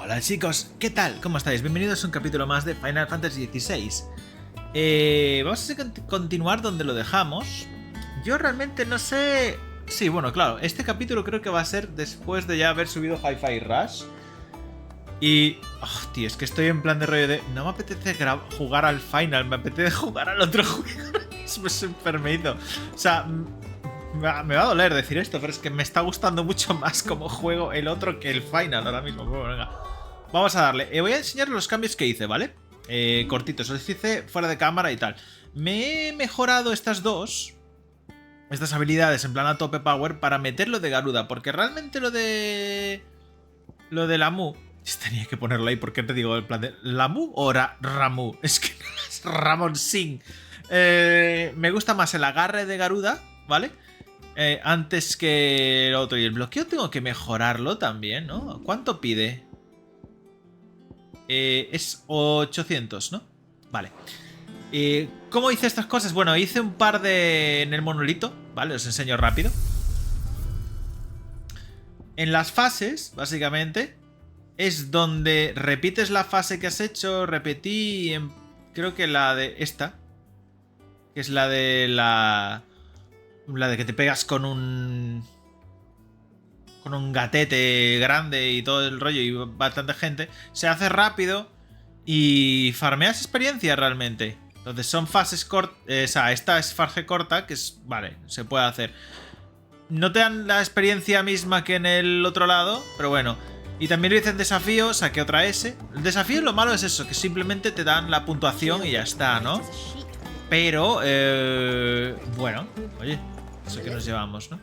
Hola chicos, ¿qué tal? ¿Cómo estáis? Bienvenidos a un capítulo más de Final Fantasy XVI. Vamos a continuar donde lo dejamos. Yo realmente no sé... Sí, bueno, claro, este capítulo creo que va a ser después de ya haber subido Hi-Fi Rush. Y... Oh, tío, es que estoy en plan de rollo de... No me apetece jugar al final, me apetece jugar al otro juego. Es enfermito. O sea... Me va a doler decir esto, pero es que me está gustando mucho más como juego el otro que el final ahora mismo. Bueno, venga. Vamos a darle. Voy a enseñar los cambios que hice, ¿vale? Cortitos, los hice fuera de cámara y tal. Me he mejorado estas habilidades en plan a tope power para meterlo de Garuda, porque realmente lo de Lamu, tenía que ponerlo ahí porque te digo, en plan de Lamu o Ramu, es que es Ramon Singh. Me gusta más el agarre de Garuda, ¿vale? Antes que el otro. Y el bloqueo tengo que mejorarlo también, ¿no? ¿Cuánto pide? Es 800, ¿no? Vale. ¿Cómo hice estas cosas? Bueno, hice un par en el monolito, ¿vale? Os enseño rápido. En las fases, básicamente, es donde repites la fase que has hecho. Repetí, creo que la de esta, que es la de la de que te pegas con un gatete grande y todo el rollo y bastante gente. Se hace rápido y farmeas experiencia realmente. Entonces son fases cortas. Esta es fase corta, que es... Vale, se puede hacer. No te dan la experiencia misma que en el otro lado, pero bueno. Y también lo hice en desafío, saqué otra S. El desafío lo malo es eso, que simplemente te dan la puntuación y ya está, ¿no? Pero, bueno, oye, eso que nos llevamos, ¿no?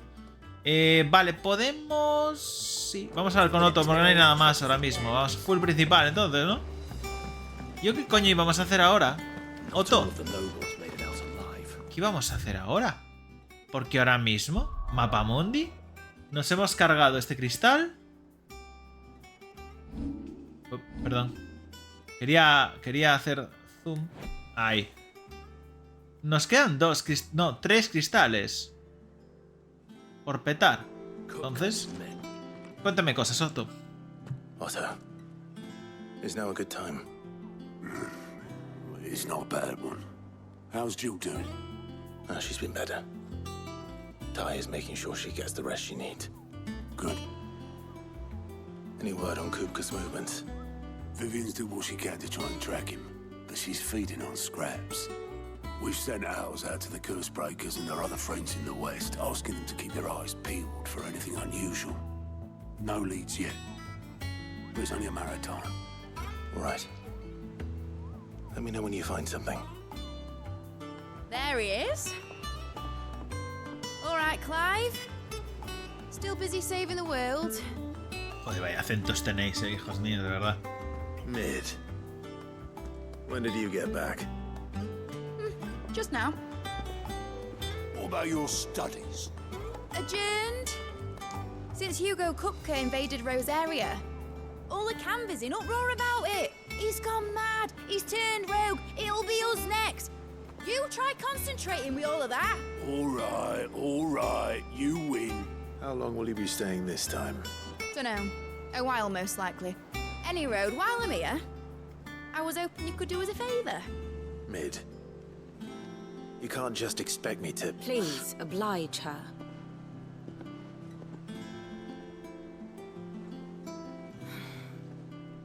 Vale, podemos... Sí, vamos a ver con Otto, porque no hay nada más ahora mismo. Vamos, full principal, entonces, ¿no? ¿Yo qué coño íbamos a hacer ahora? Otto, ¿qué íbamos a hacer ahora? Porque ahora mismo, Mapamundi, nos hemos cargado este cristal. Oh, perdón. Quería hacer zoom. Ahí. Nos quedan tres cristales por petar. Entonces, cuéntame cosas, Otto. Otto, is now a good time? It's not a bad one. How's Jill doing? Oh, she's been better. Ty is making sure she gets the rest she needs. Good. Any word on Kupka's movements? Vivian's did what she can to try and track him, but she's feeding on scraps. We've sent ours out to the curse breakers and their other friends in the west, asking them to keep their eyes peeled for anything unusual. No leads yet, but it's only a matter of time. Right. Let me know when you find something. There he is. All right, Clive. Still busy saving the world. Joder, vaya acentos tenéis, hijos míos, de verdad. Mid. When did you get back? Just now. What about your studies? Adjourned. Since Hugo Kupka invaded Rosaria. All the canvas in uproar about it. He's gone mad. He's turned rogue. It'll be us next. You try concentrating with all of that. All right, you win. How long will you be staying this time? Dunno. A while, most likely. Any road, while I'm here, I was hoping you could do us a favour. Mid. You can't just expect me to... Please, oblige her.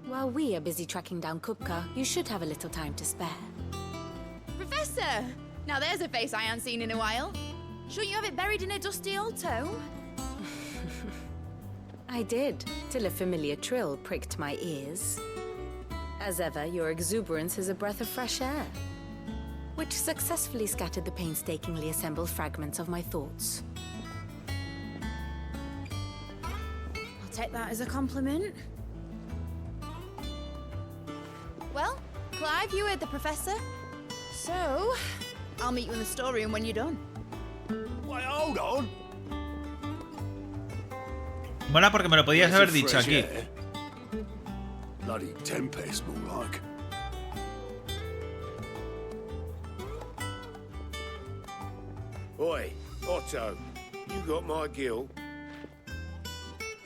While we are busy tracking down Kupka, you should have a little time to spare. Professor! Now there's a face I haven't seen in a while. Shouldn't you have it buried in a dusty old tome? I did, till a familiar trill pricked my ears. As ever, your exuberance is a breath of fresh air, which successfully scattered the painstakingly assembled fragments of my thoughts. I'll take that as a compliment. Well, Clive, you heard the professor. So, I'll meet you in the storeroom when you're done. Wait, hold on. Mola porque me lo podías haber Breath of dicho fresh aquí. air. Bloody tempest, more like. Oi, Otto, you got my gill?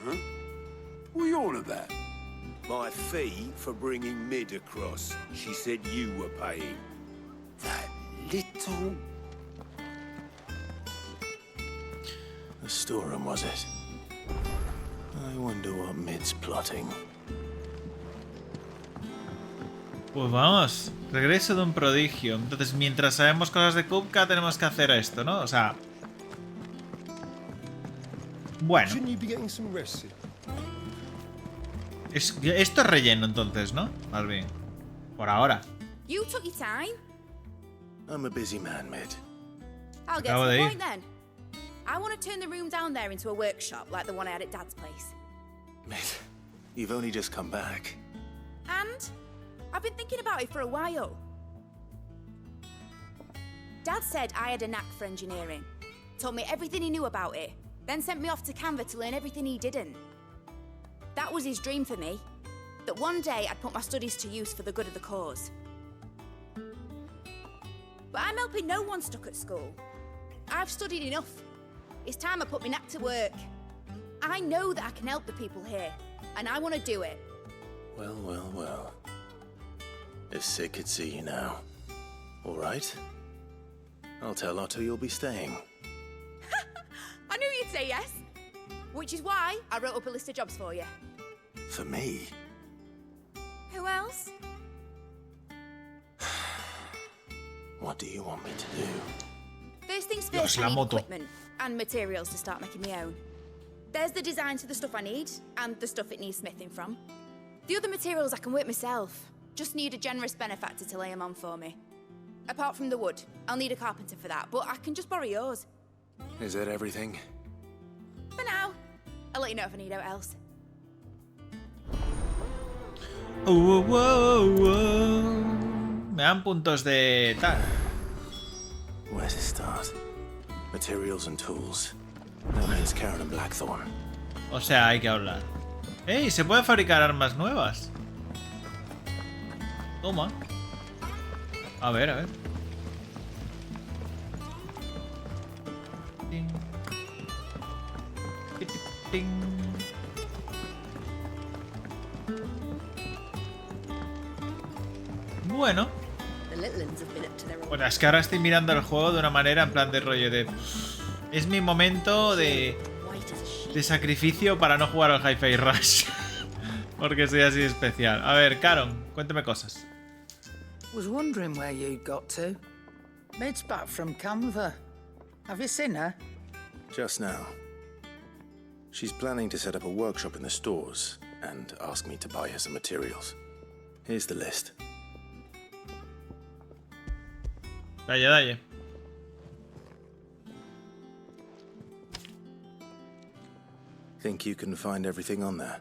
Huh? What are you on about? My fee for bringing Mid across. She said you were paying. That little... The storeroom, was it? I wonder what Mid's plotting. Pues vamos, regreso de un prodigio. Entonces, mientras sabemos cosas de Kupka, tenemos que hacer esto, ¿no? O sea... Bueno. Shouldn't you be getting some rest? Esto es relleno, entonces, ¿no? Más bien. Por ahora. You took your time. I'm a busy man, Mid. I'll get Acabo to de the ir. point then. I want to turn the room down there into a workshop like the one I had at Dad's place. Mid, you've only just come back. And I've been thinking about it for a while. Dad said I had a knack for engineering. Told me everything he knew about it. Then sent me off to Canva to learn everything he didn't. That was his dream for me. That one day I'd put my studies to use for the good of the cause. But I'm helping no one stuck at school. I've studied enough. It's time I put my knack to work. I know that I can help the people here, and I want to do it. Well, well, well. If Sid could see you now. All right. I'll tell Otto you'll be staying. I knew you'd say yes. Which is why I wrote up a list of jobs for you. For me? Who else? What do you want me to do? First things Dios, first, la I need moto. equipment and materials to start making my own. There's the designs for the stuff I need, and the stuff it needs smithing from. The other materials I can work myself. Just need a generous benefactor to lay them on for me. Apart from the wood, I'll need a carpenter for that, but I can just borrow yours. Is that everything? For now. I'll let you know if I need out else. Me dan puntos de tal. Where to start? Materials and tools. That means Karen and Blackthorn. O sea, hay que hablar. ¡Ey! Se puede fabricar armas nuevas. Toma. A ver, a ver. Ting. Ting. Bueno. The little ones have been up to their own. Bueno, es que ahora estoy mirando el juego de una manera en plan de rollo de... Es mi momento de White as a sheet. sacrificio para no jugar al Hi-Fi Rush. Porque soy así especial. A ver, Caron, cuéntame cosas. Was wondering where you'd got to. Mid's back from Canva. Have you seen her? Just now. She's planning to set up a workshop in the stores and ask me to buy her some materials. Here's the list. Dalle, dalle. Think you can find everything on there?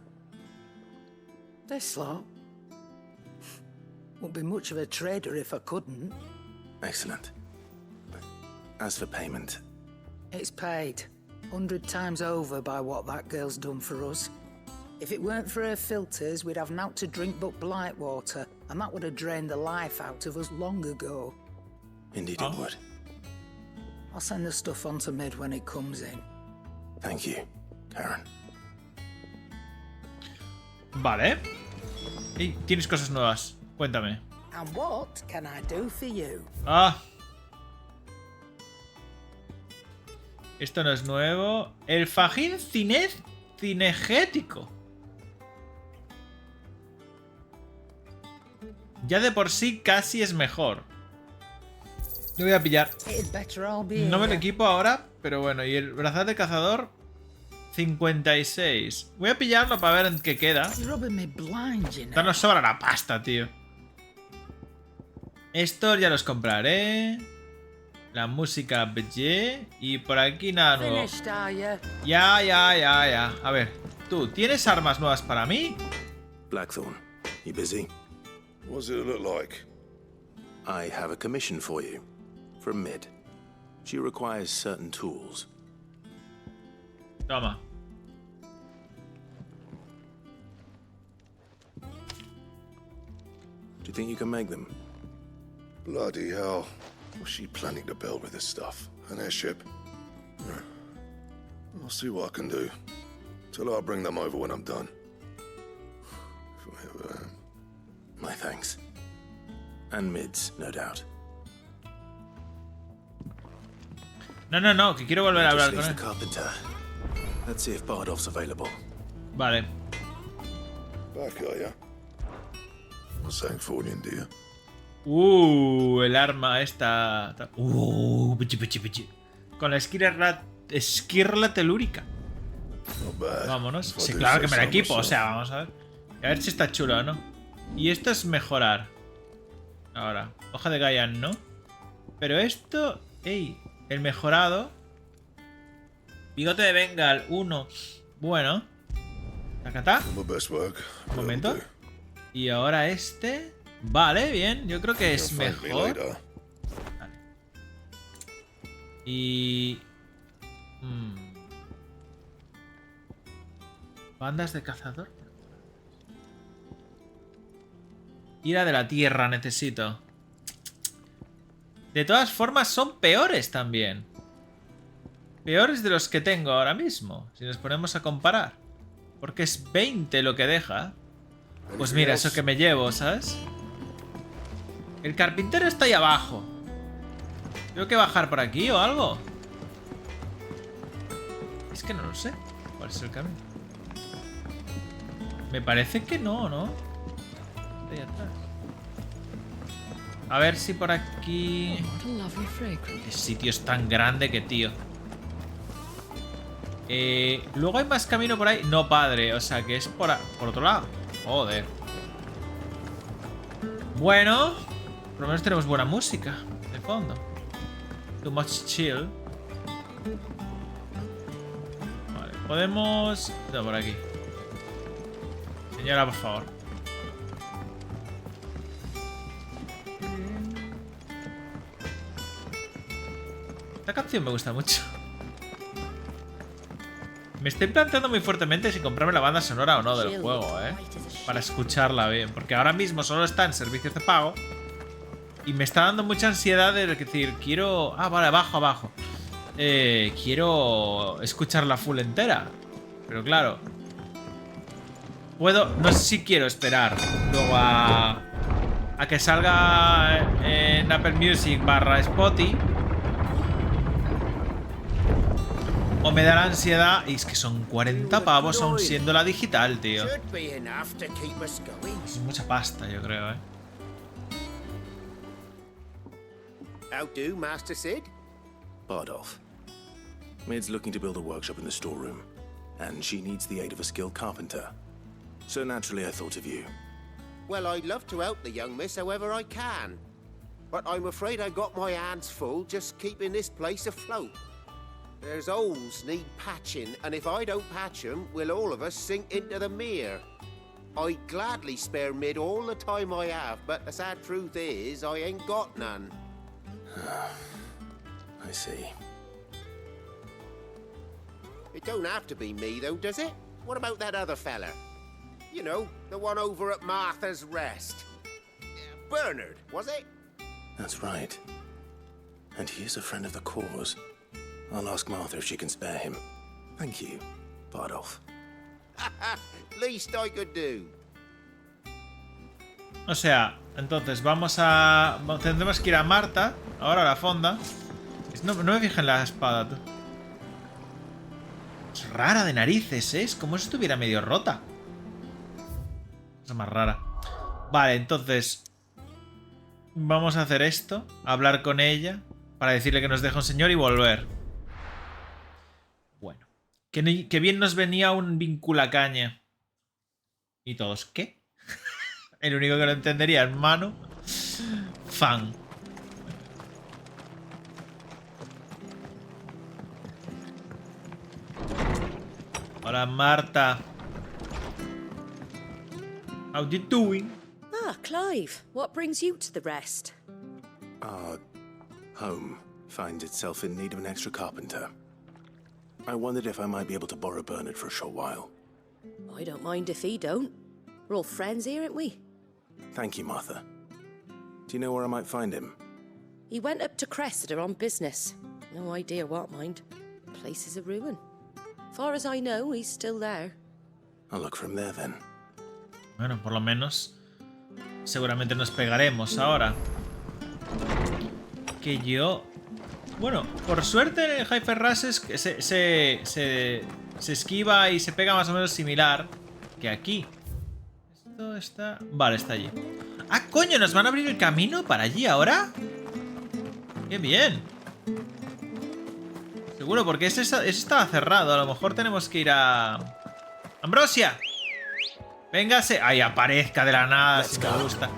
This lot. Wouldn't be much of a trader if I couldn't. Excellent. As for payment, It's paid 100 times over by what that girl's done for us. If it weren't for her filters, we'd have naught to drink but blight water, and that would have drained the life out of us long ago. indeed Oh. it would. I'll send the stuff on to Mid when it comes in. Thank you, Karen. Vale. Y tienes cosas nuevas. Cuéntame. And what can I do for you? Ah. Esto no es nuevo. El fajín cinegético. Ya de por sí casi es mejor. Lo voy a pillar. It'd better all be No me lo here. equipo ahora, pero bueno. Y el brazalete cazador, 56. Voy a pillarlo para ver en qué queda. You're rubbing me blind, you Ya know. nos sobra la pasta, tío. Estos ya los compraré. La música BG. Y por aquí nada nuevo. Finished, are you? Ya. A ver, tú, ¿tienes armas nuevas para mí? Blackthorn, you busy? What does it look like? I have a commission for you. From Mid. She requires certain tools. Toma. Do you think you can make them? Bloody hell. What's she planning to build with this stuff? An airship? I'll see what I can do. Tell her I'll bring them over when I'm done. My thanks. And mids, no doubt. No, que quiero volver a hablar Just con leaves él. the carpenter. Let's see if Bardolph's available. Vale. Back, are ya? What's something for you, dear? El arma esta. Pichi. Con la esquirla telúrica. Not bad. Vámonos. If I Sí, do claro say que me la so equipo. O myself. sea, vamos a ver. A ver si está chulo o no. Y esto es mejorar. Ahora. Hoja de Gaian, ¿no? Pero esto... ¡Ey! El mejorado. Bigote de Bengal 1. Bueno. Tacatá. My best work. Un momento. Y ahora este. Vale, bien. Yo creo que es You'll thank me mejor. later. Vale. Y... Bandas de cazador. Ira de la tierra necesito. De todas formas son peores también. Peores de los que tengo ahora mismo. Si nos ponemos a comparar. Porque es 20 lo que deja. Pues mira, eso que me llevo, ¿sabes? El carpintero está ahí abajo. ¿Tengo que bajar por aquí o algo? Es que no lo sé. ¿Cuál es el camino? Me parece que no, ¿no? Ahí atrás. A ver si por aquí... Este sitio es tan grande que, tío. Luego hay más camino por ahí. No, padre. O sea, que es por otro lado. Joder. Bueno. Por lo menos tenemos buena música de fondo. Too much chill. Vale, podemos... No, por aquí. Señora, por favor. Esta canción me gusta mucho. Me estoy planteando muy fuertemente si comprarme la banda sonora o no del juego, para escucharla bien. Porque ahora mismo solo está en servicios de pago. Y me está dando mucha ansiedad de decir, quiero... Ah, vale, abajo. Quiero escucharla full entera. Pero claro. Puedo... No sé si quiero esperar luego a que salga en Apple Music / Spotify. O me da la ansiedad. Y es que son 40 pavos aún siendo la digital, tío. Es mucha pasta, yo creo, How do, Master Sid? Bardolph. Mid's looking to build a workshop in the storeroom, and she needs the aid of a skilled carpenter. So naturally I thought of you. Well, I'd love to help the young miss however I can. But I'm afraid I got my hands full just keeping this place afloat. There's holes need patching, and if I don't patch them, will all of us sink into the mere. I'd gladly spare Mid all the time I have, but the sad truth is, I ain't got none. I see. It don't have to be me, though, does it? What about that other fella? You know, the one over at Martha's Rest. Bernard, was it? That's right. And he is a friend of the cause. I'll ask Martha if she can spare him. Thank you, Bardolph. Least I could do. O sea, entonces tendremos que ir a Marta. Ahora a la fonda. No me fijé en la espada, tú. Es rara de narices, ¿eh? Es como si estuviera medio rota. Es más rara. Vale, entonces vamos a hacer esto. Hablar con ella. Para decirle que nos deja un señor y volver. Bueno. Que bien nos venía un vinculacaña. Y todos, ¿qué? El único que lo entendería es Mano. Fan. Hola, Marta. How you doing? Ah, Clive, what brings you to the rest? Our home finds itself in need of an extra carpenter. I wondered if I might be able to borrow Bernard for a short while. I don't mind if he don't. We're all friends here, aren't we? Thank you, Martha. Do you know where I might find him? He went up to Cressida on business. No idea what, mind. Place is a ruin. Far as I know, he's still there. I'll look for him there then. Bueno, por lo menos seguramente nos pegaremos ahora. Que yo... Bueno, por suerte en el Hi-Fi Rush se esquiva y se pega más o menos similar que aquí. Esto está... Vale, está allí. ¡Ah, coño! ¿Nos van a abrir el camino para allí ahora? ¡Qué bien! Seguro, porque ese estaba cerrado. A lo mejor tenemos que ir a... ¡Ambrosia! ¡Véngase! ¡Ay, aparezca de la nada! Si me gusta.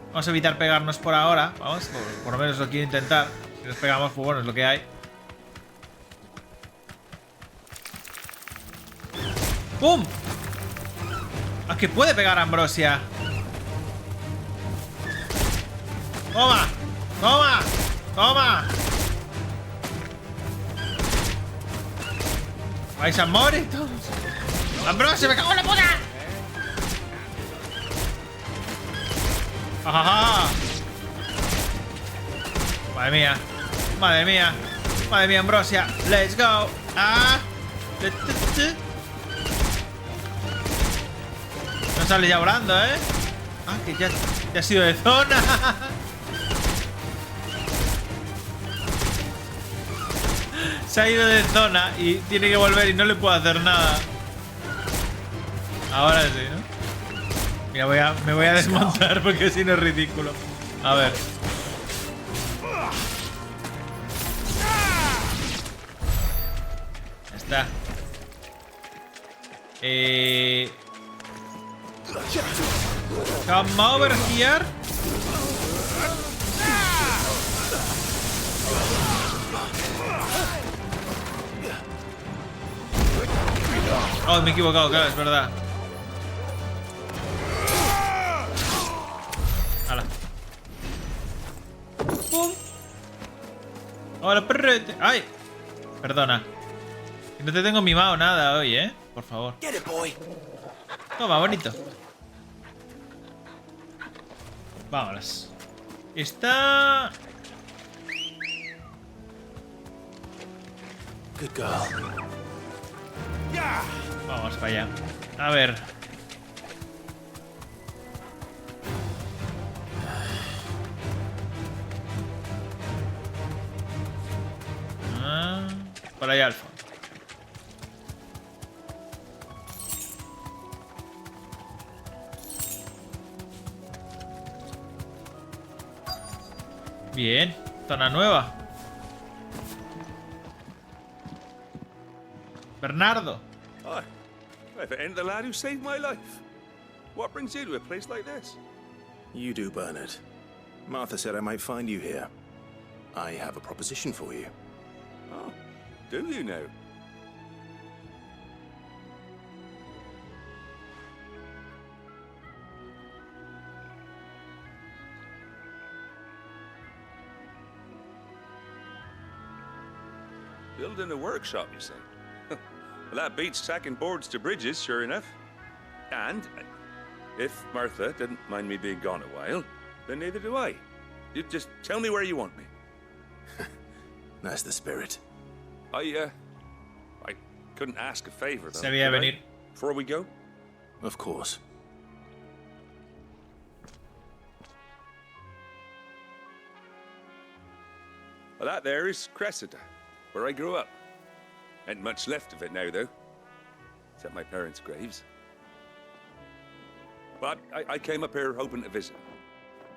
Vamos a evitar pegarnos por ahora. Vamos, por lo menos lo quiero intentar. Si nos pegamos, pues bueno, es lo que hay. ¡Pum! ¡Ah, que puede pegar a Ambrosia! ¡Toma! ¡Toma! ¡Toma! ¡Vais a morir todos! ¡Ambrosia, me cago en la puta! ¡Ajaja! Madre mía. Madre mía. Madre mía, Ambrosia. ¡Let's go! ¡Ah! No sale ya volando, ¿eh? Ah, que ya ha sido de zona. Se ha ido de zona y tiene que volver y no le puedo hacer nada. Ahora sí, ¿no? Mira, me voy a desmontar porque si no es ridículo. A ver. Ya está. Come over here. Oh, me he equivocado, claro, es verdad. ¡Hala! ¡Pum! ¡Hola, perrete! ¡Ay! Perdona. No te tengo mimado nada hoy, ¿eh? Por favor. Toma, bonito. Vámonos. Está... Good girl. Vamos para allá. A ver. Por allá al fondo. Bien. Zona nueva. Bernardo. Hi. If it ain't the lad who saved my life. What brings you to a place like this? You do, Bernard. Martha said I might find you here. I have a proposition for you. Oh, do you now? Building a workshop, you say? Well, that beats sacking boards to bridges, sure enough. And if Martha didn't mind me being gone a while, then neither do I. You just tell me where you want me. That's the spirit. I couldn't ask a favor, though. Se veía could I? venir. Before we go? Of course. Well, that there is Cressida, where I grew up. Ain't much left of it now, though. Except my parents' graves. But I came up here hoping to visit.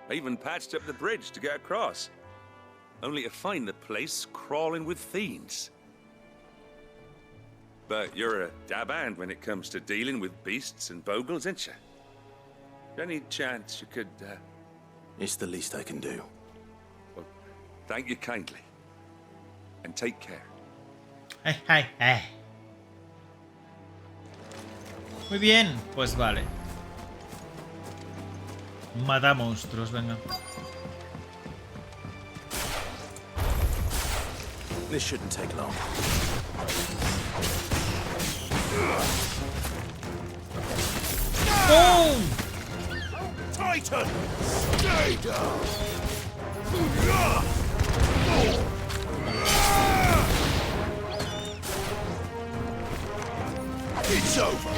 I even patched up the bridge to get across. Only to find the place crawling with fiends. But you're a dab hand when it comes to dealing with beasts and bogles, ain't you? Any chance you could, It's the least I can do. Well, thank you kindly. And take care. Ay, ay, ay. Muy bien, pues vale. Mata monstruos, venga. This shouldn't take long. ¡Boom! Titan! Stay down! It's over.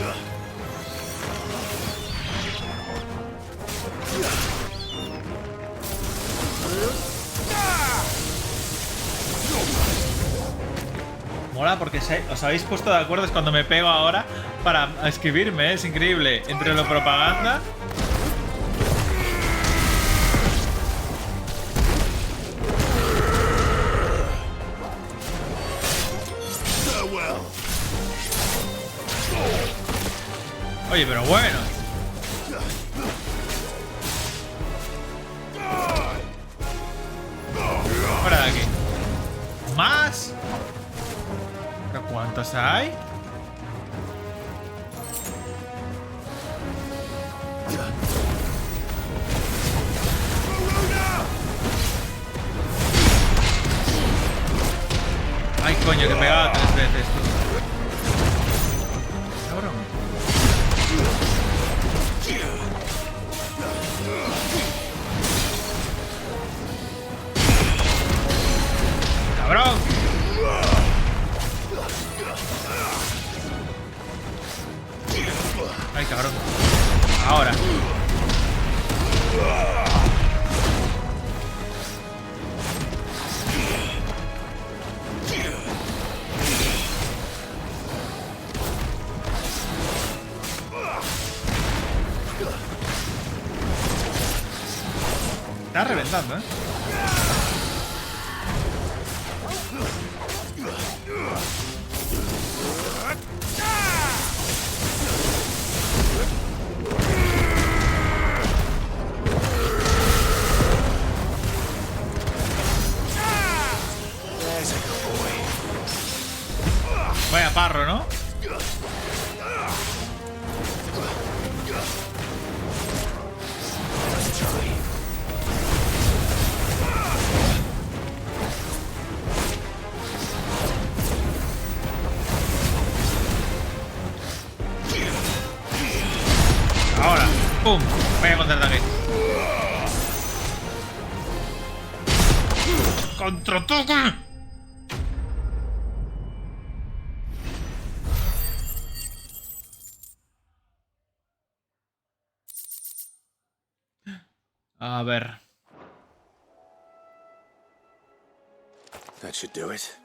Mola porque os habéis puesto de acuerdo, es cuando me pego ahora para escribirme, es increíble. Entre lo propaganda. Oye, pero bueno. Fuera de aquí. ¿Más? ¿Pero cuántos hay? Ay, coño, que he pegado 3 veces, tú. Cabrón. ¡Cabrón! ¡Ay, cabrón! Ahora. Está reventando, ¿eh? Vaya parro, ¿no? Ahora, ¡pum! Vaya contraataque. ¡Contraataque! A ver. That should do it.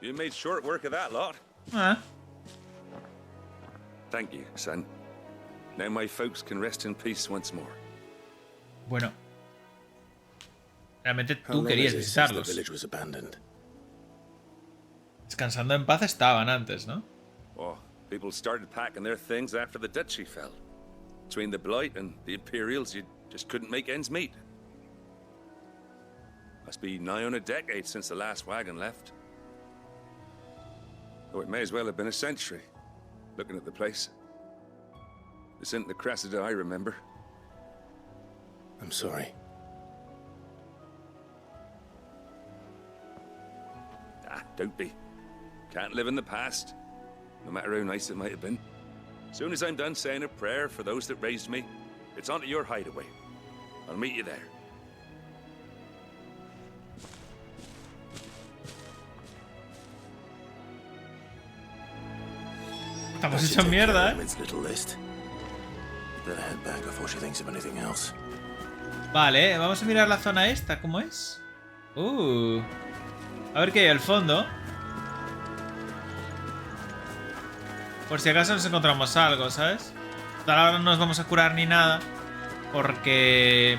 You made short work of that lot. Ah. Thank you, son. Now my folks can rest in peace once more. Bueno. Realmente How tú long querías is it since the visitarlos. village was abandoned? Descansando en paz estaban antes, ¿no? Oh, people started packing their things after the duchy fell. Between the Blight and the Imperials, you just couldn't make ends meet. Must be nigh on a decade since the last wagon left. Oh, it may as well have been a century, looking at the place. This isn't the Cressida I remember. I'm sorry. Ah, don't be. Can't live in the past, no matter how nice it might have been. Soon as I'm done saying a prayer for those that raised me, it's onto your hideaway. I'll meet you there. Estamos That should hechos take care of mierda, ¿eh? Emmett little list. Better head back before she thinks of anything else. Vale, vamos a mirar la zona esta, ¿cómo es? A ver qué hay al fondo. Por si acaso nos encontramos algo, ¿sabes? Ahora no nos vamos a curar ni nada. Porque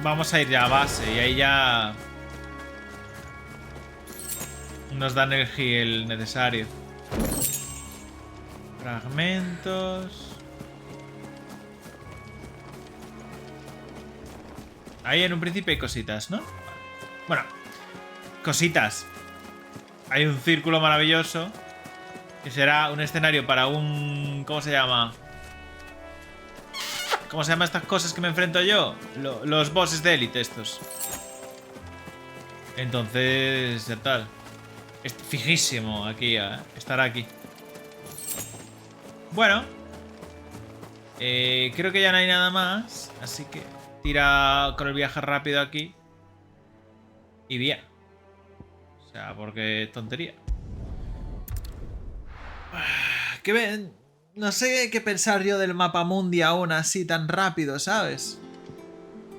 vamos a ir ya a base y ahí ya nos da energía el necesario. Fragmentos. Ahí en un principio hay cositas, ¿no? Bueno, cositas. Hay un círculo maravilloso que será un escenario para un... ¿Cómo se llama? ¿Cómo se llaman estas cosas que me enfrento yo? Los bosses de élite estos. Entonces, ya tal. Es fijísimo aquí, estar aquí. Bueno. Creo que ya no hay nada más. Así que tira con el viaje rápido aquí. Y bien. O sea, porque tontería. No sé qué pensar yo del mapa mundi aún así tan rápido, ¿sabes?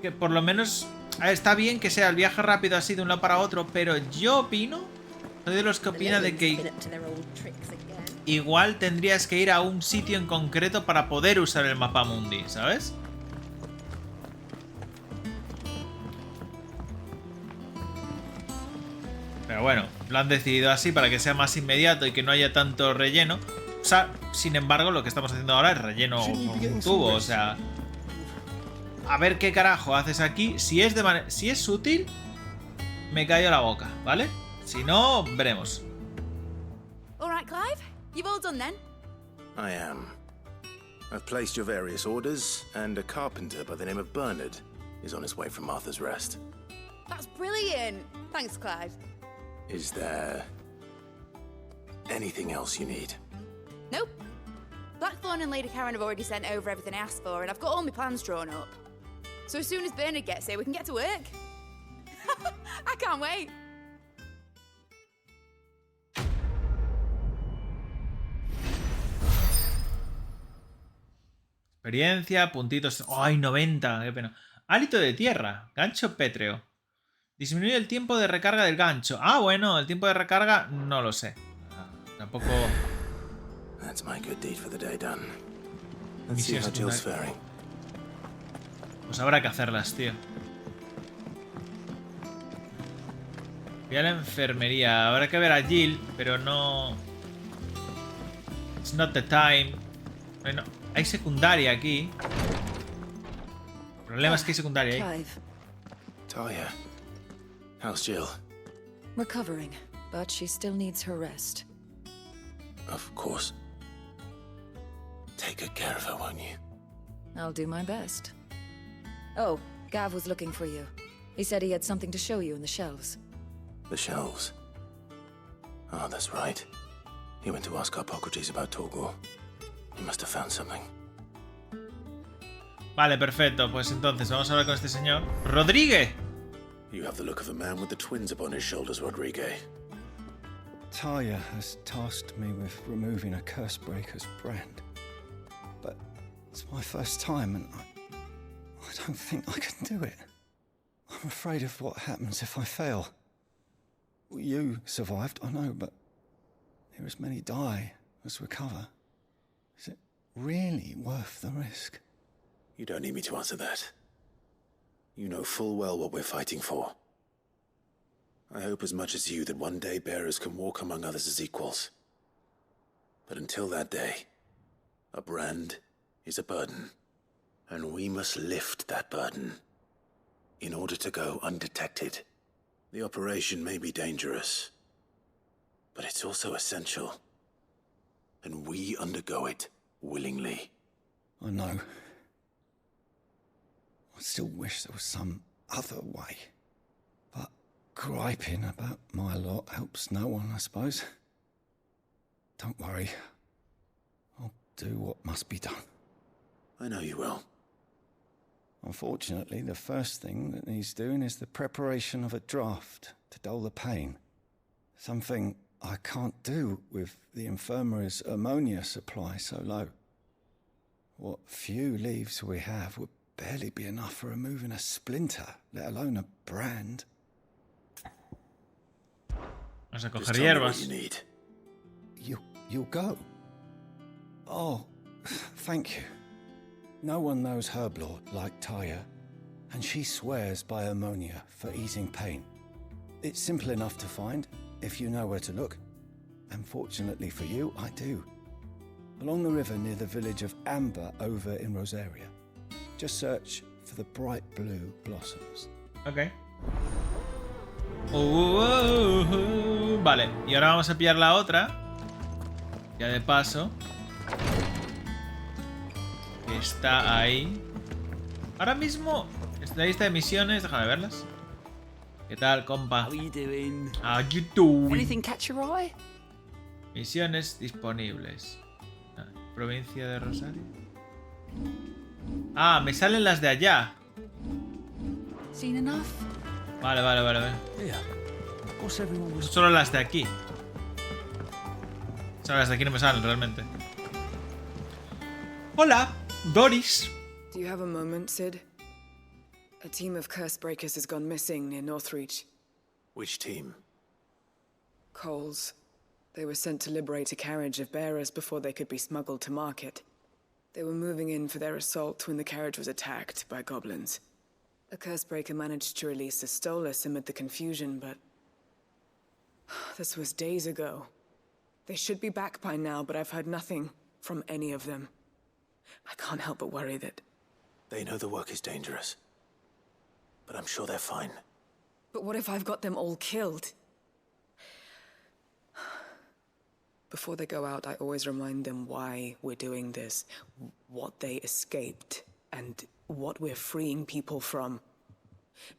Que por lo menos... está bien que sea el viaje rápido así de un lado para otro, pero yo opino... Soy de los que opina de que... igual tendrías que ir a un sitio en concreto para poder usar el mapa mundi, ¿sabes? Pero bueno, lo han decidido así para que sea más inmediato y que no haya tanto relleno. O sea, sin embargo, lo que estamos haciendo ahora es relleno con un tubo, o sea... A ver qué carajo haces aquí. Si es útil, me callo la boca, ¿vale? Si no, veremos. All right, Clive? You've all done then? I am. I've placed your various orders, and a carpenter by the name of Bernard is on his way from Arthur's Rest. That's brilliant. Thanks, Clive. Is there anything else you need? Nope. Blackthorn and Lady Karen have already sent over everything I asked for, and I've got all my plans drawn up. So as soon as Bernard gets here, we can get to work. I can't wait. Experiencia, puntitos... ¡Ay, 90! ¡Qué pena! Hálito de tierra. Gancho pétreo. Disminuye el tiempo de recarga del gancho. Ah, bueno, el tiempo de recarga no lo sé. Tampoco... That's my good deed for the day done. Let's see how Jill's faring. Pues habrá que hacerlas, tío. Voy a la enfermería. Habrá que ver a Jill, pero no... It's not the time. Bueno, hay secundaria aquí. El problema es que hay secundaria ahí. Talia, how's Jill? Recovering, but she still needs her rest. Of course. Take good care of her, won't you? I'll do my best. Oh, Gav was looking for you. He said he had something to show you in the shelves. The shelves? Oh, that's right. He went to ask Hippocrates about Torgor. He must have found something. Vale, perfecto. Pues entonces vamos a hablar con este señor. ¡Rodríguez! You have the look of a man with the twins upon his shoulders, Rodríguez. Talia has tasked me with removing a Cursebreaker's brand. But it's my first time and I don't think I can do it. I'm afraid of what happens if I fail. You survived, I know, but here as many die as recover. Is it really worth the risk? You don't need me to answer that. You know full well what we're fighting for. I hope as much as you that one day bearers can walk among others as equals. But until that day, a brand is a burden, and we must lift that burden in order to go undetected. The operation may be dangerous, but it's also essential, and we undergo it willingly. I know. I still wish there was some other way. But griping about my lot helps no one, I suppose. Don't worry. I'll do what must be done. I know you will. Unfortunately, the first thing that needs doing is the preparation of a draft to dull the pain. Something I can't do with the infirmary's ammonia supply so low. What few leaves we have would barely be enough for removing a splinter, let alone a brand. Vamos a coger hierbas. You'll go? Oh, thank you. No one knows Herblord like Taya, and she swears by ammonia for easing pain. It's simple enough to find, if you know where to look. And fortunately for you, I do. Along the river near the village of Amber over in Rosaria. Just search for the bright blue blossoms. Ok. Vale, y ahora vamos a pillar la otra. Ya de paso. Que está ahí. Ahora mismo, la lista de misiones, déjame verlas. ¿Qué tal, compa? How you doing? How you doing? Anything catch your eye? Misiones disponibles. Provincia de Rosario. Ah, me salen las de allá. Seen enough? Vale. Yeah. What's everyone was... Solo las de aquí. Sabes, de aquí no me salen realmente. Hola, Doris. Do you have a moment, Sid? A team of curse breakers has gone missing near Northreach. Which team? Coles. They were sent to liberate a carriage of bearers before they could be smuggled to market. They were moving in for their assault when the carriage was attacked by goblins. A cursebreaker managed to release a Stolas amid the confusion, but... this was days ago. They should be back by now, but I've heard nothing from any of them. I can't help but worry that... They know the work is dangerous. But I'm sure they're fine. But what if I've got them all killed? Before they go out, I always remind them why we're doing this, what they escaped, and what we're freeing people from.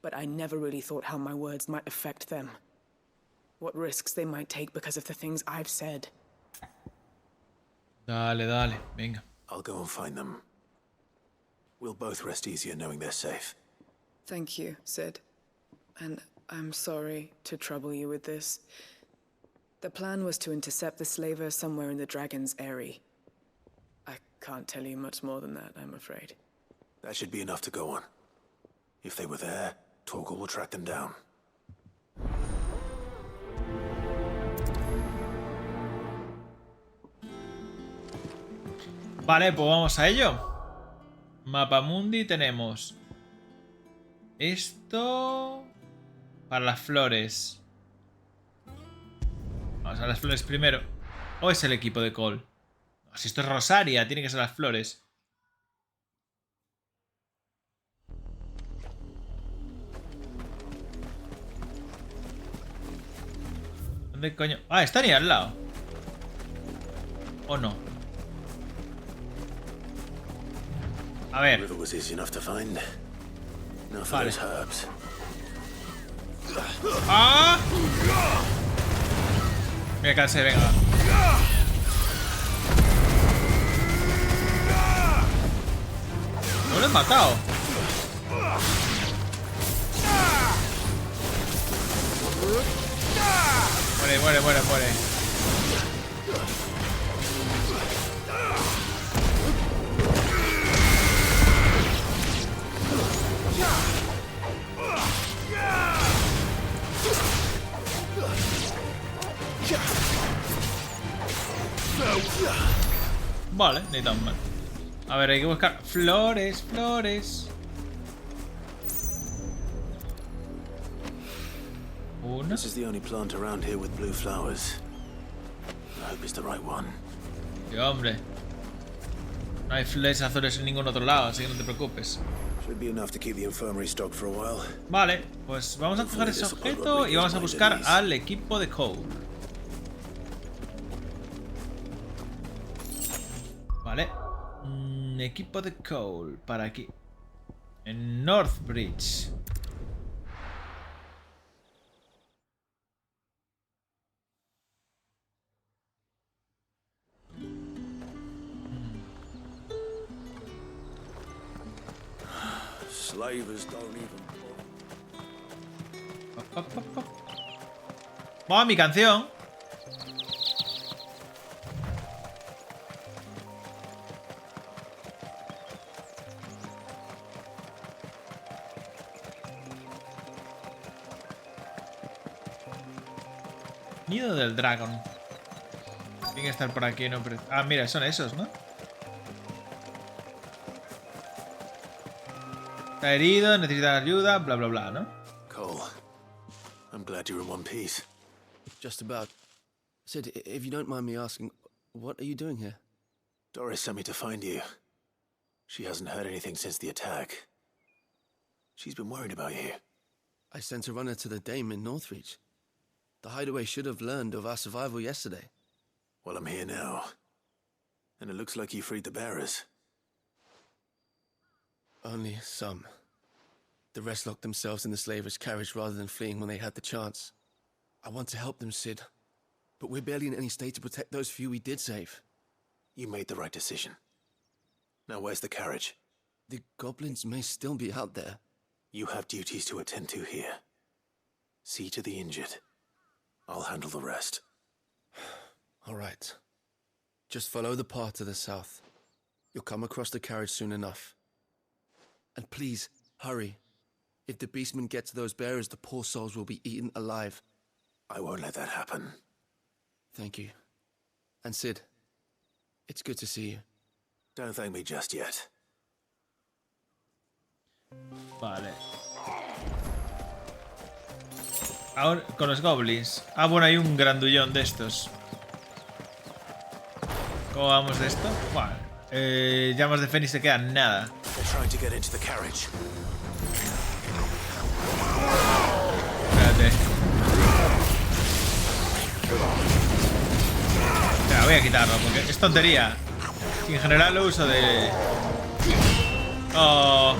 But I never really thought how my words might affect them. What risks they might take because of the things I've said. Dale, venga. I'll go and find them. We'll both rest easier knowing they're safe. Thank you, Sid. And I'm sorry to trouble you with this. The plan was to intercept the slaver somewhere in the Dragon's Eyrie. I can't tell you much more than that, I'm afraid. That should be enough to go on. If they were there, Torgal will track them down. Vale, pues vamos a ello. Mapamundi tenemos esto para las flores. Vamos a las flores primero. ¿O es el equipo de Cole? No, si esto es Rosaria, tiene que ser las flores. ¿Dónde coño? Ah, está ni al lado. ¿O no? A ver. River was easy enough to find. Now for Vale. those herbs. ¡Ah! Me cansé, venga. No lo he matado. Muere. Vale, ni tan mal. A ver, hay que buscar flores. Una. This is the only plant around here with blue flowers. I hope it's the right one. Sí, hombre. No hay flores azules en ningún otro lado, así que no te preocupes. Should be enough to keep the infirmary stocked for a while. Vale, pues vamos a coger ese objeto y vamos a buscar al equipo de Cole. Vale. Equipo de Cole, para aquí. En Northbridge. Slavers don't even... Vamos a mi canción. Nido del dragón. Tiene que estar por aquí, no. Ah, mira, son esos, ¿no? Está herido, necesita ayuda, bla bla bla, ¿no? Cole, I'm glad you're in one piece. Just about. Sid, if you don't mind me asking, what are you doing here? Doris sent me to find you. She hasn't heard anything since the attack. She's been worried about you. I sent a runner to the Dame in Northreach. The hideaway should have learned of our survival yesterday. Well, I'm here now. And it looks like you freed the bearers. Only some. The rest locked themselves in the slaver's carriage rather than fleeing when they had the chance. I want to help them, Sid. But we're barely in any state to protect those few we did save. You made the right decision. Now where's the carriage? The goblins may still be out there. You have duties to attend to here. See to the injured. I'll handle the rest. All right. Just follow the path to the south. You'll come across the carriage soon enough. And please, hurry. If the beastmen get to those bearers, the poor souls will be eaten alive. I won't let that happen. Thank you. And Sid, it's good to see you. Don't thank me just yet. Vale. Ahora con los goblins. Ah, bueno, hay un grandullón de estos. ¿Cómo vamos de esto? Vale. Llamas de Fénix se quedan nada. Espérate. Espera, voy a quitarlo porque es tontería. Y en general lo uso de... Oh.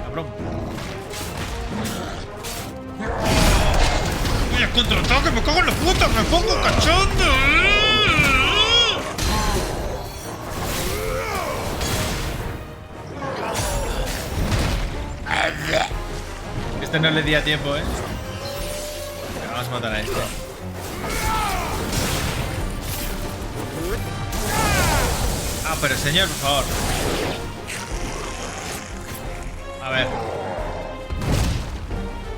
Cabrón. Voy a contraataque, me cago en la puta, me pongo cachondo. Este no le di a tiempo, Vamos a matar a este. Ah, pero señor, por favor. A ver.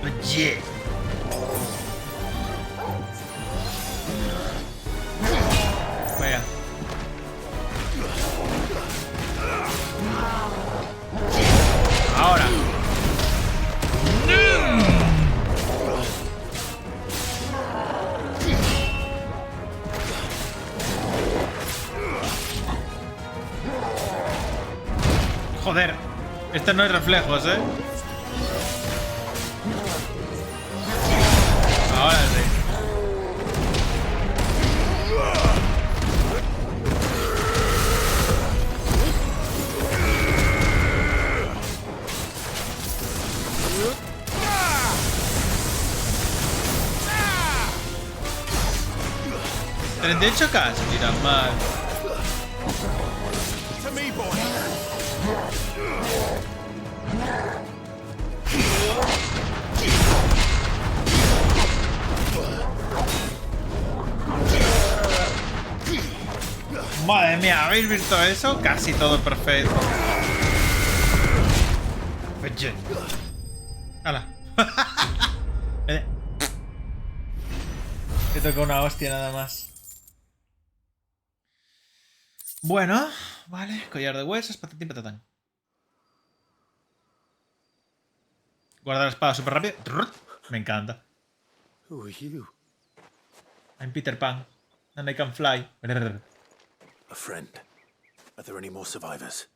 Oye. Vaya. Ahora. Joder, esto no es reflejos, Ahora sí. ¿38K? Se tiran mal. Madre mía, ¿habéis visto eso? Casi todo perfecto. ¡Hala! Te tocó una hostia nada más. Bueno, vale. Collar de huesos, patatín, patatán. Guarda la espada súper rápido. Me encanta. Who are you? I'm Peter Pan. And I can fly. A friend. Are there any more survivors?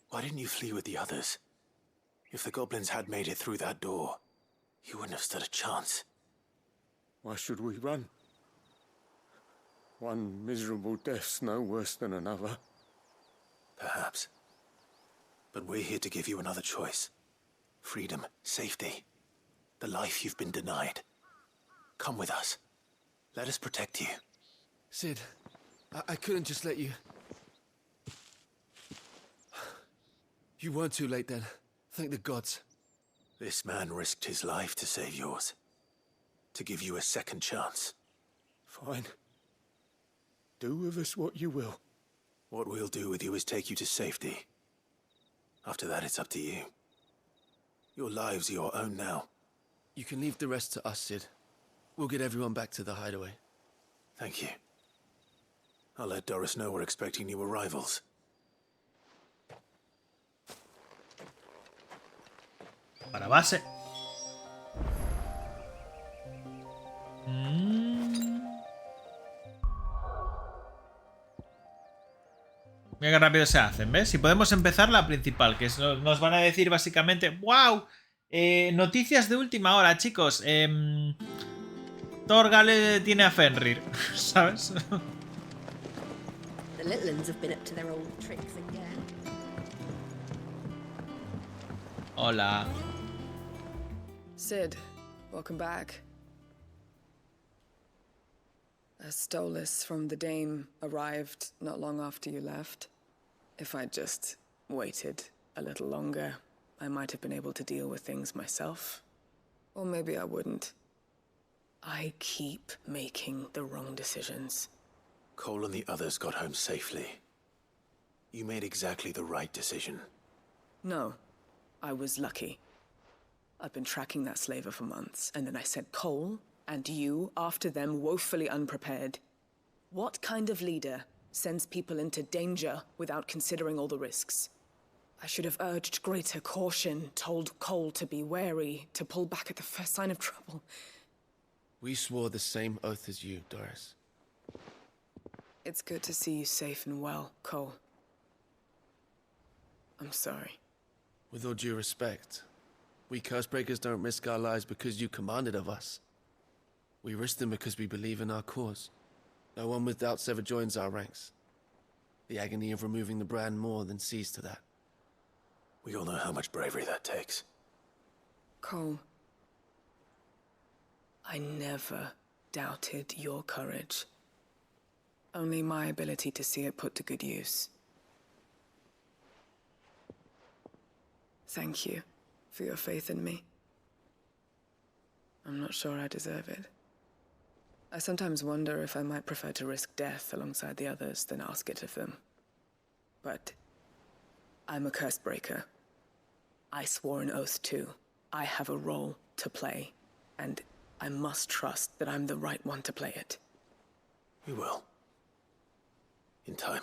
Why didn't you flee with the others? If the goblins had made it through that door, you wouldn't have stood a chance. Why should we run? One miserable death's no worse than another. Perhaps. But we're here to give you another choice. Freedom, safety, the life you've been denied. Come with us. Let us protect you. Sid, I couldn't just let you... You weren't too late then. Thank the gods. This man risked his life to save yours. To give you a second chance. Fine. Do with us what you will. What we'll do with you is take you to safety. After that, it's up to you. Your lives are your own now. You can leave the rest to us, Sid. We'll get everyone back to the hideaway. Thank you. I'll let Doris know we're expecting new arrivals. Para base. Mira qué rápido se hacen, ¿ves? Si podemos empezar la principal, que es, nos van a decir básicamente... ¡Wow! Noticias de última hora, chicos. Thorgal tiene a Fenrir, ¿sabes? The little ones have been up to their old tricks again. Hola. Sid, welcome back. A Stolas from the Dame arrived not long after you left. If I'd just waited a little longer, I might have been able to deal with things myself. Or maybe I wouldn't. I keep making the wrong decisions. Cole and the others got home safely. You made exactly the right decision. No, I was lucky. I've been tracking that slaver for months, and then I sent Cole and you after them woefully unprepared. What kind of leader sends people into danger without considering all the risks? I should have urged greater caution, told Cole to be wary, to pull back at the first sign of trouble. We swore the same oath as you, Doris. It's good to see you safe and well, Cole. I'm sorry. With all due respect, we Cursebreakers don't risk our lives because you commanded of us. We risk them because we believe in our cause. No one with doubts ever joins our ranks. The agony of removing the brand more than sees to that. We all know how much bravery that takes. Cole, I never doubted your courage. Only my ability to see it put to good use. Thank you for your faith in me. I'm not sure I deserve it. I sometimes wonder if I might prefer to risk death alongside the others than ask it of them. But I'm a Cursebreaker. I swore an oath too. I have a role to play, and I must trust that I'm the right one to play it. You will. In time.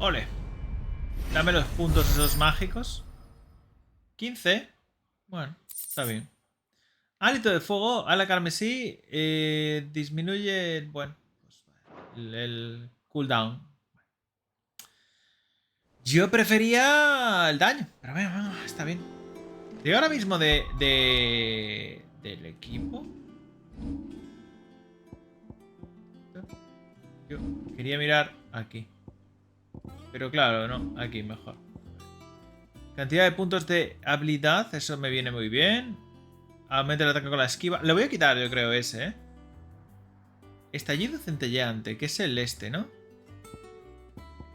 Ole. Dame los puntos esos mágicos. 15. Bueno, está bien. Hálito de fuego, ala carmesí, disminuye, bueno, pues, el cooldown. Yo prefería el daño, pero bueno, está bien. Digo ahora mismo del equipo. Yo quería mirar aquí. Pero claro, no, aquí mejor. Cantidad de puntos de habilidad, eso me viene muy bien. Aumenta el ataque con la esquiva. Lo voy a quitar, yo creo, ese, ¿eh? Estallido centelleante, que es el este, ¿no?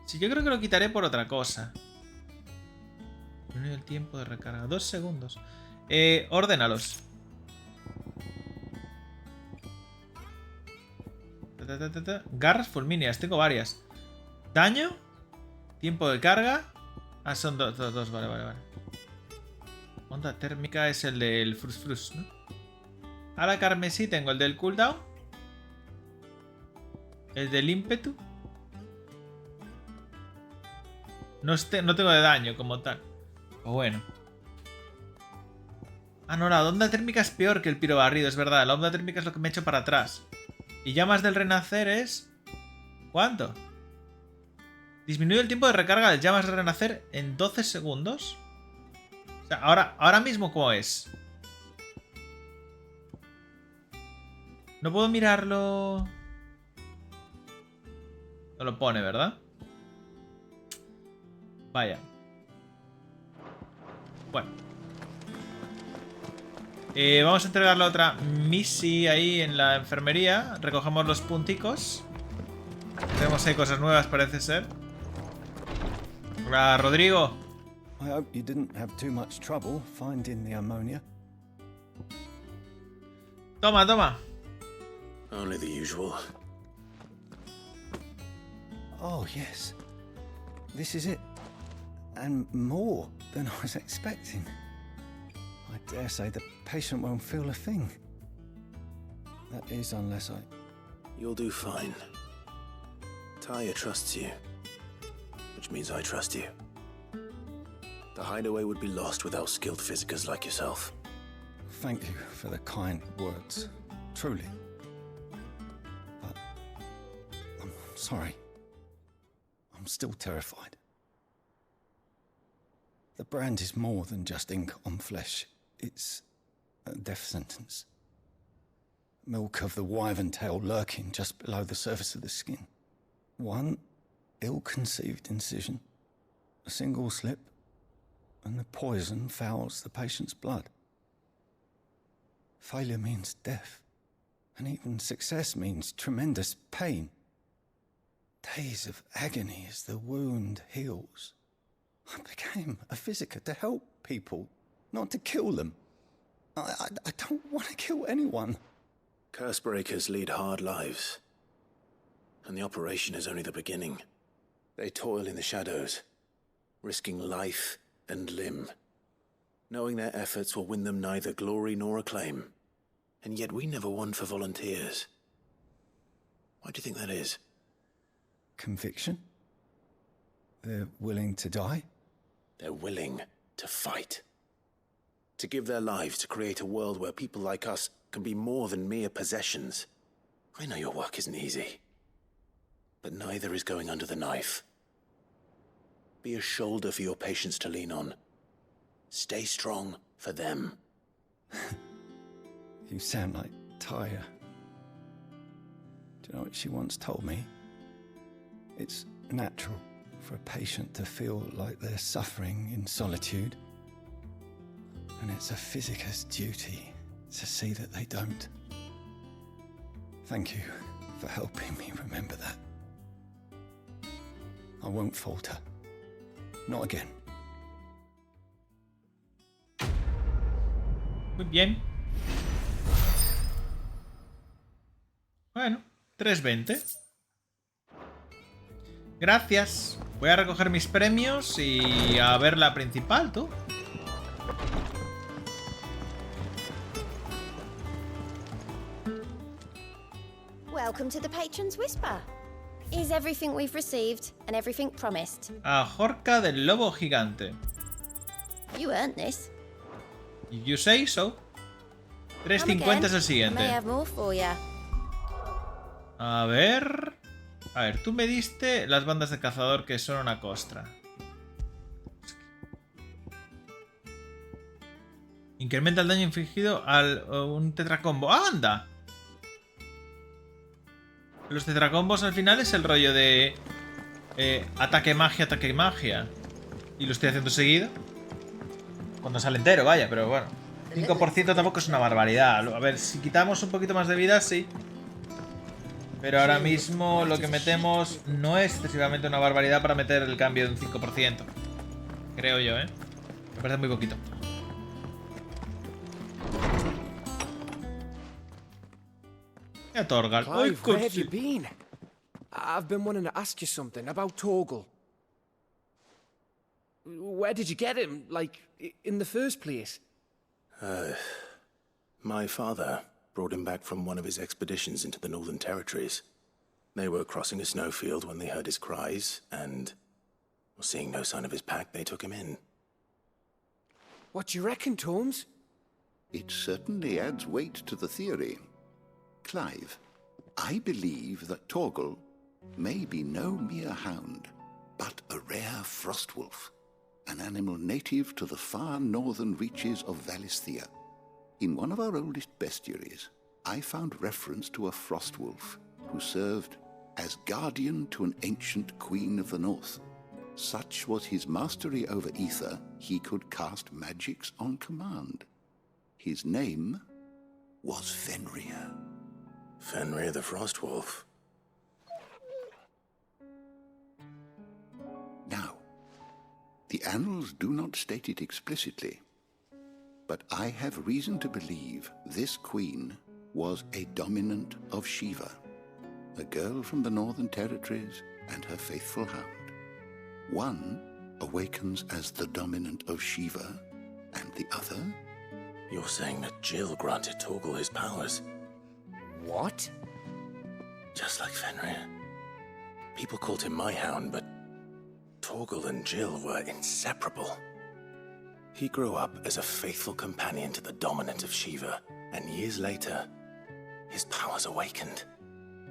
Sí, yo creo que lo quitaré por otra cosa. El tiempo de recarga. 2 segundos. Ordénalos. Garras fulmíneas, tengo varias. Daño. Tiempo de carga. Ah, son dos, vale. Onda térmica es el del frus, ¿no? Ahora carmesí tengo el del cooldown. El del ímpetu. No tengo de daño como tal. O bueno. Ah, no, la onda térmica es peor que el pirobarrido, es verdad. La onda térmica es lo que me echo para atrás. Y llamas del renacer es... ¿Cuánto? Disminuye el tiempo de recarga de llamas de renacer en 12 segundos. O sea, ahora mismo, ¿cómo es? No puedo mirarlo. No lo pone, ¿verdad? Vaya. Bueno. Vamos a entregar la otra Missy ahí en la enfermería. Recogemos los punticos. Tenemos ahí cosas nuevas, parece ser. Hola, Rodrigo. I hope you didn't have too much trouble finding the ammonia. Toma. Only the usual. Oh, yes. This is it. And more than I was expecting. I dare say the patient won't feel a thing. That is, unless I... You'll do fine. Taya trusts you. Which means I trust you. The hideaway would be lost without skilled physicers like yourself. Thank you for the kind words. Truly. But... I'm sorry. I'm still terrified. The brand is more than just ink on flesh. It's a death sentence. Milk of the wyvern tail lurking just below the surface of the skin. One ill-conceived incision, a single slip, and the poison fouls the patient's blood. Failure means death, and even success means tremendous pain. Days of agony as the wound heals. I became a physiker to help people, not to kill them. I don't want to kill anyone. Cursebreakers lead hard lives. And the operation is only the beginning. They toil in the shadows, risking life and limb, knowing their efforts will win them neither glory nor acclaim. And yet we never won for volunteers. Why do you think that is? Conviction? They're willing to die? They're willing to fight. To give their lives to create a world where people like us can be more than mere possessions. I know your work isn't easy. But neither is going under the knife. Be a shoulder for your patients to lean on. Stay strong for them. You sound like Tyre. Do you know what she once told me? It's natural for a patient to feel like they're suffering in solitude. And it's a physicist's duty to see that they don't. Thank you for helping me remember that. I won't falter. Not again. Muy bien. Bueno, 320. Gracias. Voy a recoger mis premios y a ver la principal, tú. Welcome to the Patron's Whisper. Is everything we've received and everything promised? Ajorca del lobo gigante. You earned this. If you say so. 350 es el I siguiente. may have more for ya. A ver, tú me diste las bandas de cazador que son una costra. Incrementa el daño infligido al un tetracombo. ¡Ah, anda! Los tetracombos al final es el rollo de ataque magia. Y lo estoy haciendo seguido. Cuando sale entero, vaya, pero bueno. 5% tampoco es una barbaridad. A ver, si quitamos un poquito más de vida, sí. Pero ahora mismo lo que metemos no es excesivamente una barbaridad para meter el cambio de un 5%. Creo yo, ¿eh? Me parece muy poquito. Yeah, Torgal. Clive, where have you been? I've been wanting to ask you something about Torgal. Where did you get him, like, in the first place? My father brought him back from one of his expeditions into the Northern Territories. They were crossing a snowfield when they heard his cries, and, seeing no sign of his pack, they took him in. What do you reckon, Tomes? It certainly adds weight to the theory. Clive, I believe that Torgal may be no mere hound, but a rare frostwolf, an animal native to the far northern reaches of Valisthea. In one of our oldest bestiaries, I found reference to a frostwolf who served as guardian to an ancient queen of the north. Such was his mastery over ether, he could cast magics on command. His name was Fenrir. Fenrir the Frostwolf. Now, the annals do not state it explicitly, but I have reason to believe this queen was a dominant of Shiva, a girl from the Northern Territories and her faithful hound. One awakens as the dominant of Shiva, and the other... You're saying that Jill granted Torgal his powers? What? Just like Fenrir. People called him my hound, but Torgal and Jill were inseparable. He grew up as a faithful companion to the dominant of Shiva, and years later, his powers awakened,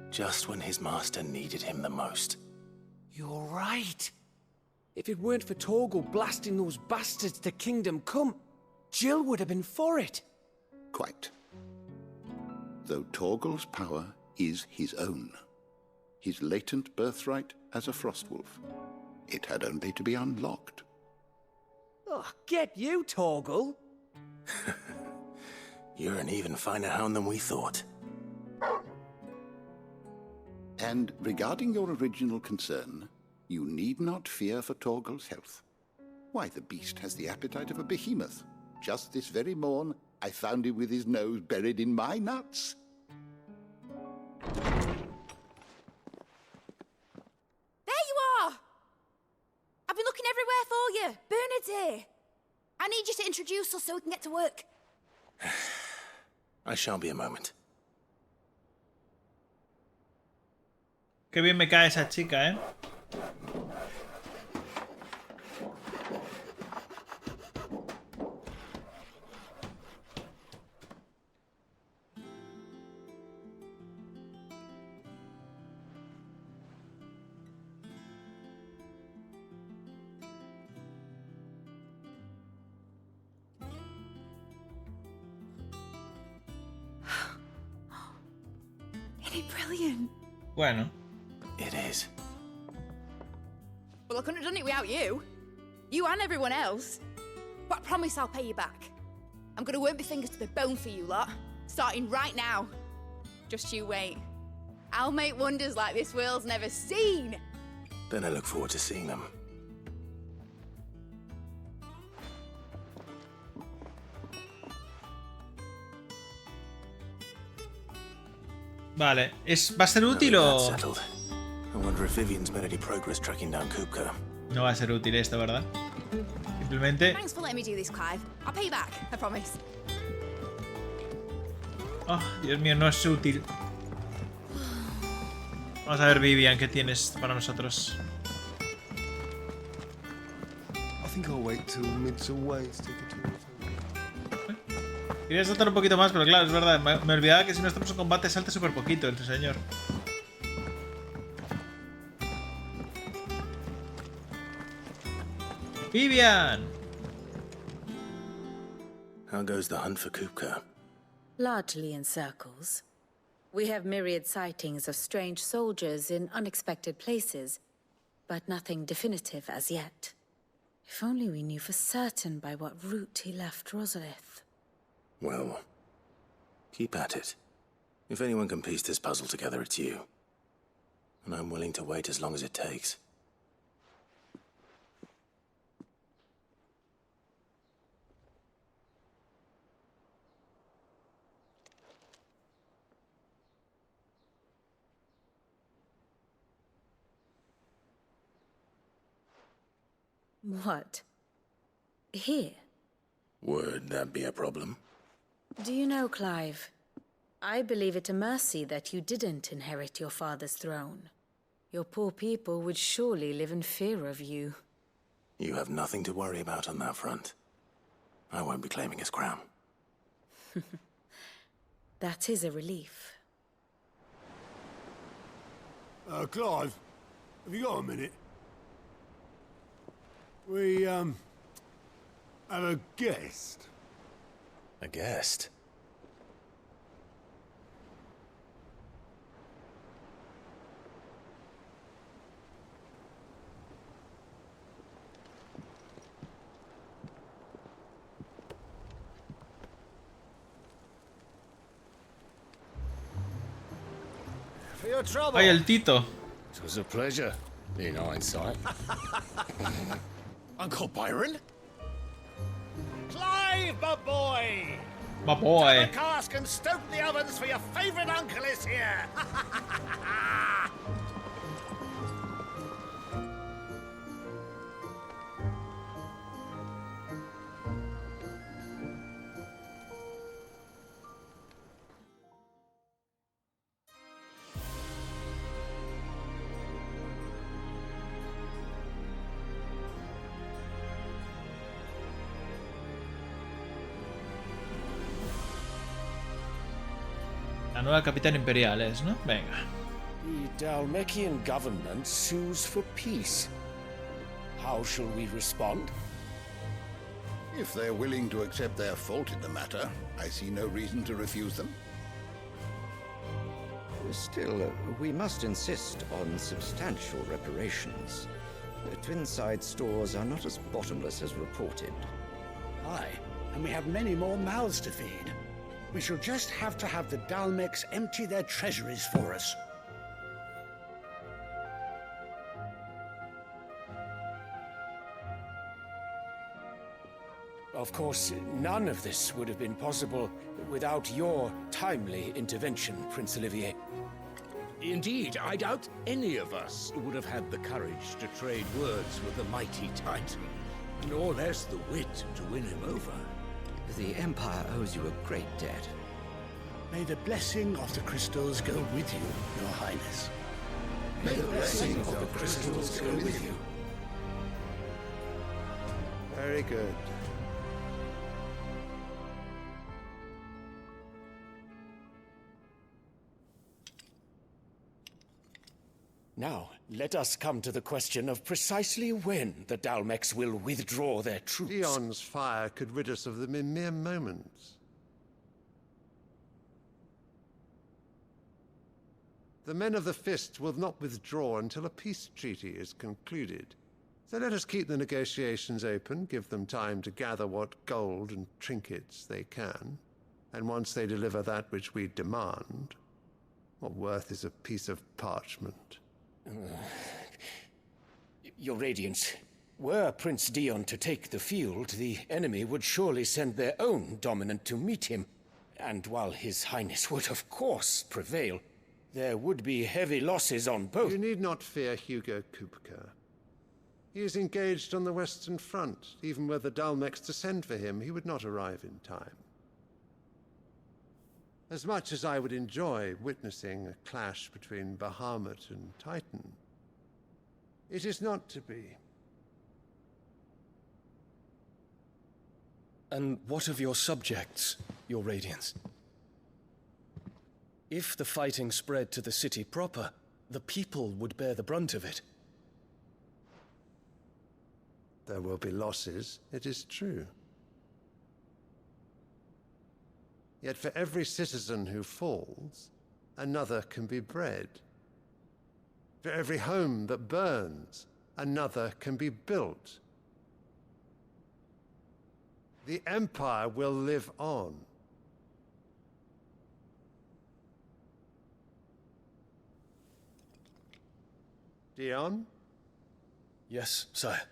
just when his master needed him the most. You're right. If it weren't for Torgal blasting those bastards to Kingdom Come, Jill would have been for it. Quite. Though Torgal's power is his own, his latent birthright as a Frostwolf, it had only to be unlocked. Oh, get you, Torgal! You're an even finer hound than we thought. And regarding your original concern, you need not fear for Torgal's health. Why, the beast has the appetite of a behemoth. Just this very morn, I found him with his nose buried in my nuts. There you are! I've been looking everywhere for you. Bernard's here. I need you to introduce us so we can get to work. I shan't be a moment. Qué bien me cae esa chica, ¿eh? Isn't it brilliant? Bueno. It is. Well, I couldn't have done it without you. You and everyone else. But I promise I'll pay you back. I'm gonna work my fingers to the bone for you lot. Starting right now. Just you wait. I'll make wonders like this world's never seen. Then I look forward to seeing them. Vale, ¿va a ser útil o...? Settled. I wonder if Vivian's made any progress tracking down Kupka. No va a ser útil esto, ¿verdad? Simplemente... Thanks for letting me do this, Clive. I'll pay you back, I promise. Oh, Dios mío, no es útil. Vamos a ver, Vivian, ¿qué tienes para nosotros? I think I'll wait till mid's away to take it to Quería saltar un poquito más, pero claro, es verdad. Me olvidaba que si no estamos en combate salta súper poquito el señor. Vivian! How goes the hunt for Kupka? Largely in circles. We have myriad sightings of strange soldiers in unexpected places, but nothing definitive as yet. If only we knew for certain by what route he left Rosalith. Well, keep at it. If anyone can piece this puzzle together, it's you. And I'm willing to wait as long as it takes. What? Here? Would that be a problem? Do you know, Clive? I believe it a mercy that you didn't inherit your father's throne. Your poor people would surely live in fear of you. You have nothing to worry about on that front. I won't be claiming his crown. That is a relief. Clive, have you got a minute? We, have a guest. A guest? For your trouble. ¡Ay, el Tito! It was a pleasure, in hindsight. Uncle Byron? Clive, my boy! My boy! Tap the cask and stoke the ovens for your favourite uncle is here! La nueva capitana imperial es, ¿no? Venga. The Dalmekian government sues for peace. How shall we respond? If they're willing to accept their fault in the matter, I see no reason to refuse them. Still, we must insist on substantial reparations. The Twinside stores are not as bottomless as reported. Aye, and we have many more mouths to feed. We shall just have to have the Dalmeks empty their treasuries for us. Of course, none of this would have been possible without your timely intervention, Prince Olivier. Indeed, I doubt any of us would have had the courage to trade words with the mighty Titan, nor less the wit to win him over. The Empire owes you a great debt. May the blessing of the crystals go with you, Your Highness. May the blessing of the crystals go with you. Very good. Now, let us come to the question of precisely when the Dalmex will withdraw their troops. Dion's fire could rid us of them in mere moments. The men of the Fist will not withdraw until a peace treaty is concluded. So let us keep the negotiations open, give them time to gather what gold and trinkets they can, and once they deliver that which we demand, what worth is a piece of parchment? Your Radiance, were Prince Dion to take the field, the enemy would surely send their own dominant to meet him. And while His Highness would of course prevail, there would be heavy losses on both. You need not fear Hugo Kupka. He is engaged on the Western Front. Even were the Dalmex to send for him, he would not arrive in time. As much as I would enjoy witnessing a clash between Bahamut and Titan, it is not to be. And what of your subjects, Your Radiance? If the fighting spread to the city proper, the people would bear the brunt of it. There will be losses, it is true. Yet for every citizen who falls, another can be bred. For every home that burns, another can be built. The Empire will live on. Dion? Yes, sire.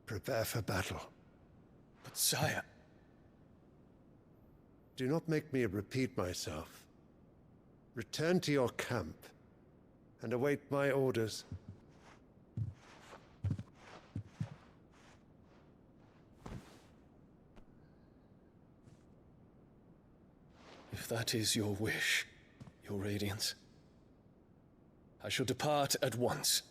Prepare for battle. But sire... Do not make me repeat myself. Return to your camp and await my orders. If that is your wish, Your Radiance, I shall depart at once.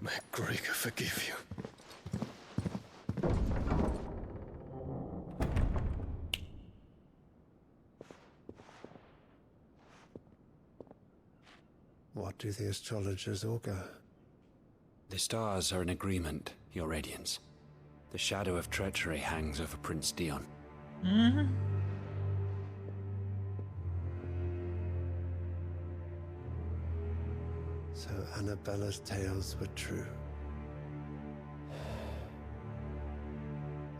May Gregor forgive you. What do the astrologers augur? The stars are in agreement, Your Radiance. The shadow of treachery hangs over Prince Dion. Mm-hmm. So Annabella's tales were true.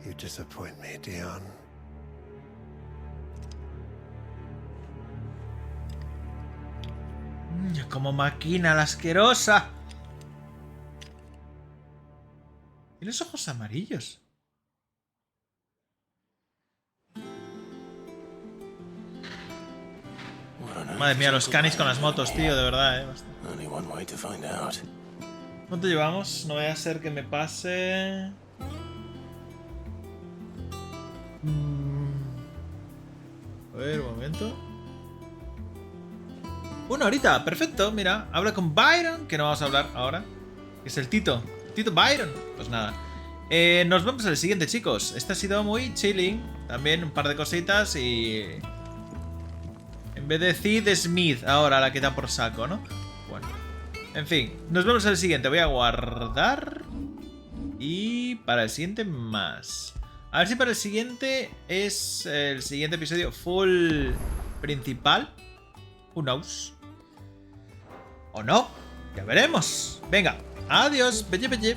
You disappoint me, Dion. Como maquina la asquerosa. Tienes ojos amarillos. Madre mía, los canis con las motos, tío, de verdad, Only one way to find out. ¿Cuánto llevamos? No vaya a ser que me pase... A ver, un momento. 1 horita, perfecto, mira. Habla con Byron, que no vamos a hablar ahora. Que es el Tito. Tito Byron. Pues nada. Nos vemos en el siguiente, chicos. Este ha sido muy chilling. También un par de cositas y... En vez de Cid, Smith. Ahora la queda por saco, ¿no? Bueno. En fin, nos vemos en el siguiente. Voy a guardar. Y para el siguiente más. A ver si para el siguiente es el siguiente episodio full principal. Who knows? ¿O no? Ya veremos. Venga, adiós. Belle, belle.